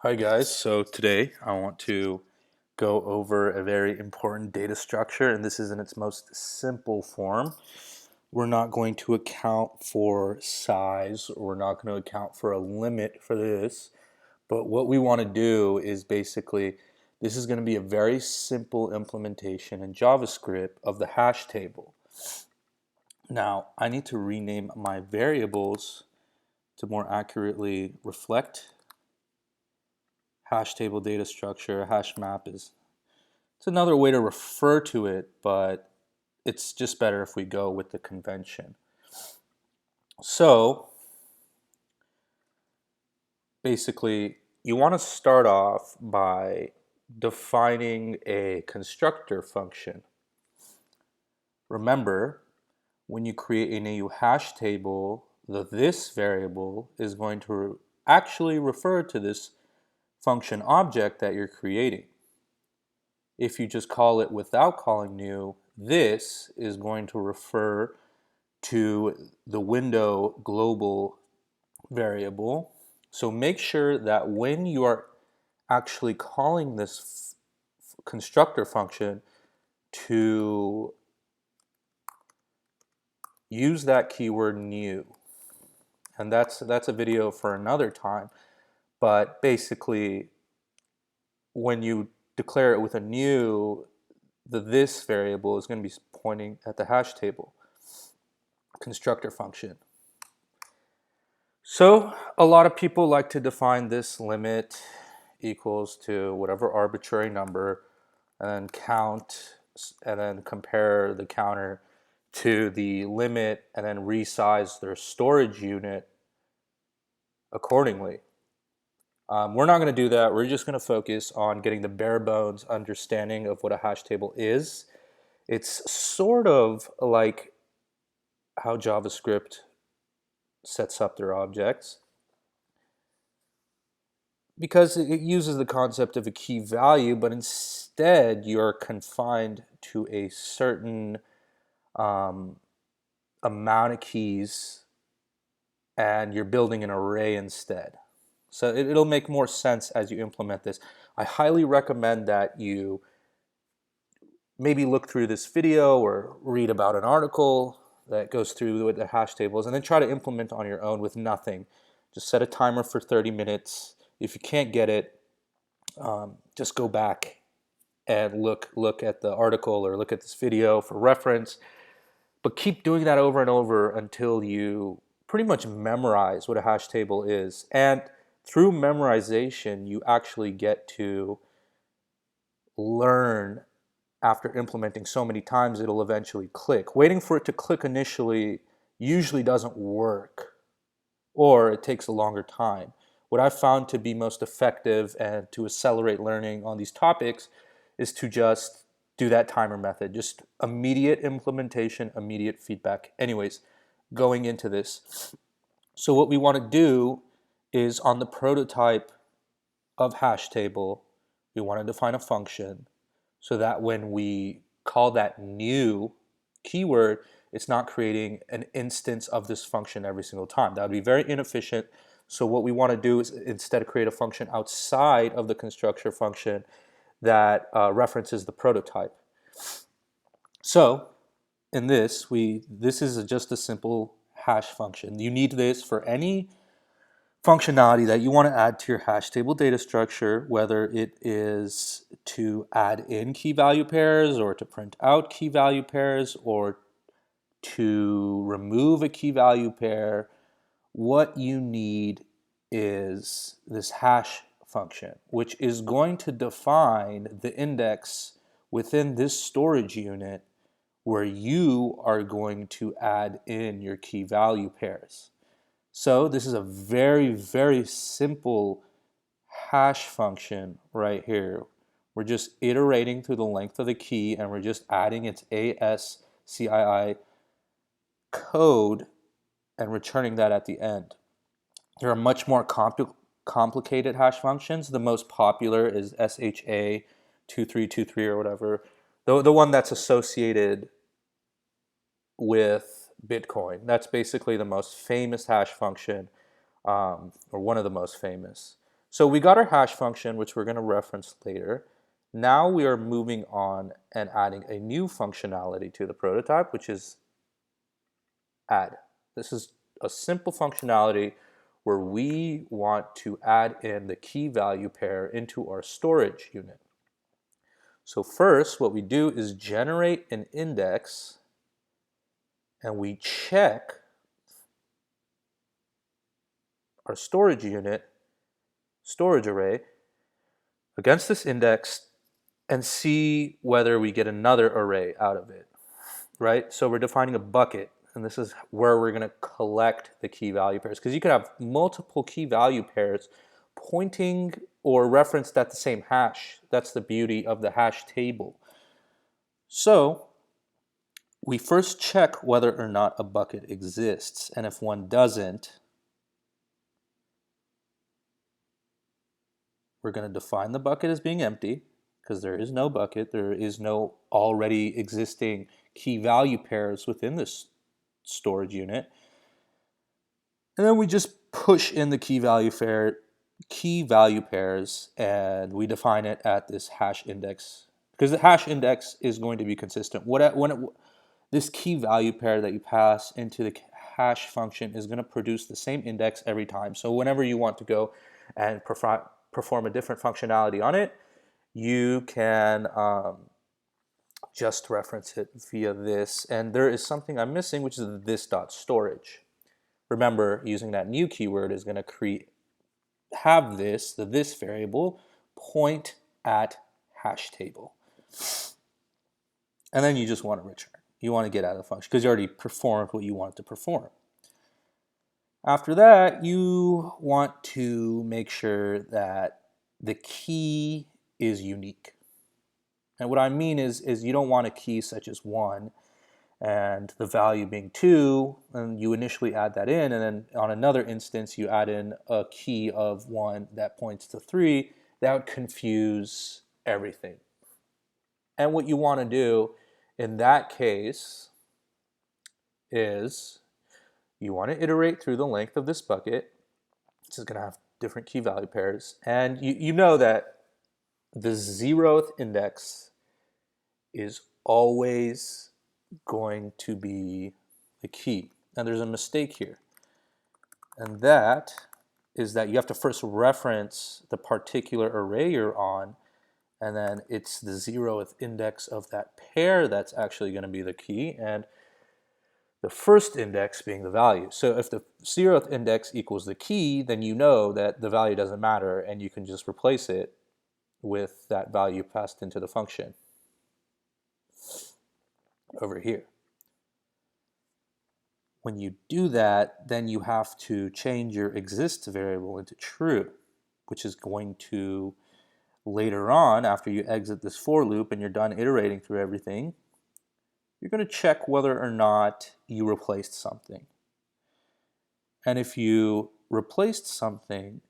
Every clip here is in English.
Hi guys, so today I want to go over a very important data structure, and this is in its most simple form. We're not going to account for size, or we're not going to account for a limit for this, but what we want to do is basically, this is going to be a very simple implementation in JavaScript of the hash table. Now, I need to rename my variables to more accurately reflect hash table data structure. Hash map is it's another way to refer to it, but it's just better if we go with the convention. So basically, you want to start off by defining a constructor function. Remember, when you create a new hash table, the this variable is going to actually refer to this function object that you're creating. If you just call it without calling new, this is going to refer to the window global variable. So make sure that when you are actually calling this constructor function, to use that keyword new. And that's a video for another time. But basically, when you declare it with a new, the this variable is going to be pointing at the hash table constructor function. So a lot of people like to define this limit equals to whatever arbitrary number and count and then compare the counter to the limit and then resize their storage unit accordingly. We're not going to do that. We're just going to focus on getting the bare bones understanding of what a hash table is. It's sort of like how JavaScript sets up their objects, because it uses the concept of a key value, but instead you're confined to a certain amount of keys and you're building an array instead. So it'll make more sense as you implement this. I highly recommend that you maybe look through this video or read about an article that goes through what the hash tables and then try to implement on your own with nothing. Just set a timer for 30 minutes. If you can't get it, just go back and look at the article or look at this video for reference. But keep doing that over and over until you pretty much memorize what a hash table is. And through memorization, you actually get to learn. After implementing so many times, it'll eventually click. Waiting for it to click initially usually doesn't work, or it takes a longer time. What I've found to be most effective and to accelerate learning on these topics is to just do that timer method. Just immediate implementation, immediate feedback. Anyways, going into this. So what we want to do is, on the prototype of hash table, we want to define a function so that when we call that new keyword, it's not creating an instance of this function every single time. That would be very inefficient. So what we want to do is instead create a function outside of the constructor function that references the prototype. So in this, this is just a simple hash function. You need this for any functionality that you want to add to your hash table data structure, whether it is to add in key value pairs or to print out key value pairs or to remove a key value pair. What you need is this hash function, which is going to define the index within this storage unit where you are going to add in your key value pairs. So this is a very, very simple hash function right here. We're just iterating through the length of the key and we're just adding its ASCII code and returning that at the end. There are much more complicated hash functions. The most popular is SHA-2323 or whatever. The one that's associated with Bitcoin. That's basically the most famous hash function, or one of the most famous. So we got our hash function, which we're going to reference later. Now we are moving on and adding a new functionality to the prototype, which is add. This is a simple functionality where we want to add in the key value pair into our storage unit. So first, what we do is generate an index, and we check our storage unit, storage array, against this index and see whether we get another array out of it, right? So we're defining a bucket, and this is where we're going to collect the key value pairs, because you could have multiple key value pairs pointing or referenced at the same hash. That's the beauty of the hash table. So we first check whether or not a bucket exists, and if one doesn't, we're going to define the bucket as being empty, because there is no bucket, there is no already existing key value pairs within this storage unit. And then we just push in the key value pairs, and we define it at this hash index, because the hash index is going to be consistent. This key value pair that you pass into the hash function is going to produce the same index every time. So whenever you want to go and perform a different functionality on it, you can just reference it via this. And there is something I'm missing, which is this.storage. Remember, using that new keyword is going to have the this variable point at hash table. And then you just want to return. You want to get out of the function because you already performed what you want to perform. After that, you want to make sure that the key is unique. And what I mean is you don't want a key such as 1 and the value being 2, and you initially add that in, and then on another instance you add in a key of 1 that points to 3. That would confuse everything. And what you want to do in that case is you want to iterate through the length of this bucket. This is going to have different key value pairs, and you know that the 0th index is always going to be the key. And there's a mistake here, and that is that you have to first reference the particular array you're on, and then it's the 0th index of that pair that's actually going to be the key, and the first index being the value. So if the 0th index equals the key, then you know that the value doesn't matter, and you can just replace it with that value passed into the function over here. When you do that, then you have to change your exist variable into true, which is going to, later on, after you exit this for loop and you're done iterating through everything, you're going to check whether or not you replaced something. And if you replaced something,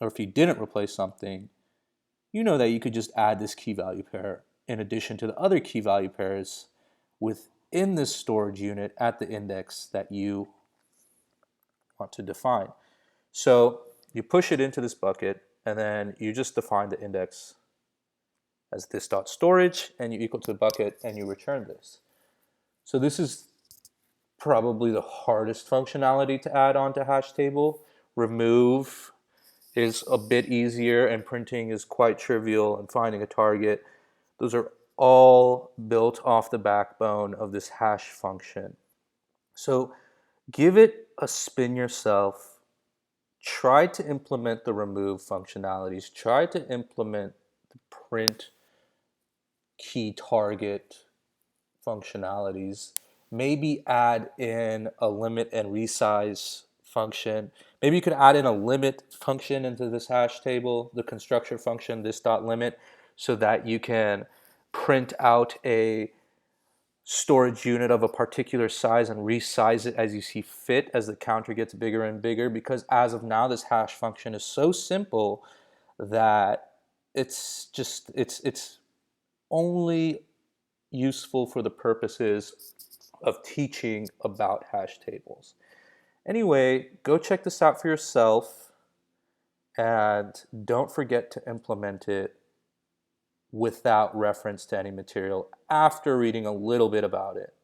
or if you didn't replace something, you know that you could just add this key value pair in addition to the other key value pairs within this storage unit at the index that you want to define. So you push it into this bucket, and then you just define the index as this.storage, and you equal to the bucket, and you return this. So this is probably the hardest functionality to add onto hash table. Remove is a bit easier, and printing is quite trivial, and finding a target. Those are all built off the backbone of this hash function. So give it a spin yourself. Try to implement the remove functionalities. Try to implement the print key target functionalities. Maybe add in a limit and resize function. Maybe you could add in a limit function into this hash table, the constructor function, this.limit, so that you can print out a storage unit of a particular size and resize it as you see fit as the counter gets bigger and bigger, because as of now this hash function is so simple that it's only useful for the purposes of teaching about hash tables. Anyway, go check this out for yourself. And don't forget to implement it without reference to any material after reading a little bit about it.